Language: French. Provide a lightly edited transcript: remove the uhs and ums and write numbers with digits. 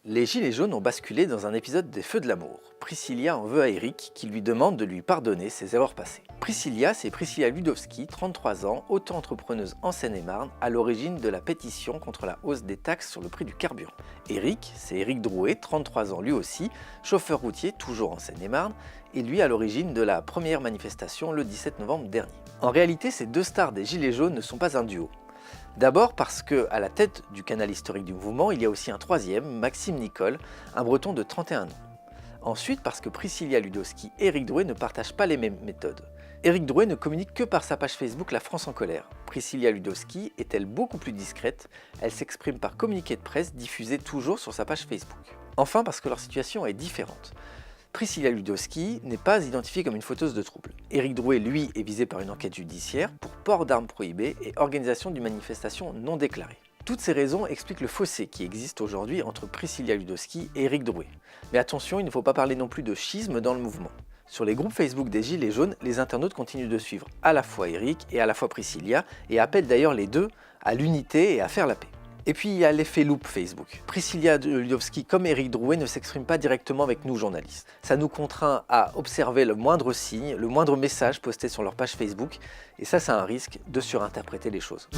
Les Gilets jaunes ont basculé dans un épisode des Feux de l'amour. Priscilla en veut à Eric, qui lui demande de lui pardonner ses erreurs passées. Priscilla, c'est Priscilla Ludowski, 33 ans, auto-entrepreneuse en Seine-et-Marne, à l'origine de la pétition contre la hausse des taxes sur le prix du carburant. Eric, c'est Eric Drouet, 33 ans lui aussi, chauffeur routier, toujours en Seine-et-Marne, et lui à l'origine de la première manifestation le 17 novembre dernier. En réalité, ces deux stars des Gilets jaunes ne sont pas un duo. D'abord parce qu'à la tête du canal historique du mouvement, il y a aussi un troisième, Maxime Nicole, un breton de 31 ans. Ensuite parce que Priscilla Ludowski et Eric Drouet ne partagent pas les mêmes méthodes. Eric Drouet ne communique que par sa page Facebook La France en colère. Priscilla Ludowski est elle beaucoup plus discrète, elle s'exprime par communiqué de presse diffusé toujours sur sa page Facebook. Enfin parce que leur situation est différente. Priscilla Ludowski n'est pas identifiée comme une fauteuse de troubles. Eric Drouet, lui, est visé par une enquête judiciaire pour port d'armes prohibées et organisation d'une manifestation non déclarée. Toutes ces raisons expliquent le fossé qui existe aujourd'hui entre Priscilla Ludowski et Eric Drouet. Mais attention, il ne faut pas parler non plus de schisme dans le mouvement. Sur les groupes Facebook des Gilets jaunes, les internautes continuent de suivre à la fois Eric et à la fois Priscilla et appellent d'ailleurs les deux à l'unité et à faire la paix. Et puis il y a l'effet loupe Facebook. Priscilla Ludowski comme Eric Drouet ne s'expriment pas directement avec nous journalistes. Ça nous contraint à observer le moindre signe, le moindre message posté sur leur page Facebook, et ça c'est un risque de surinterpréter les choses.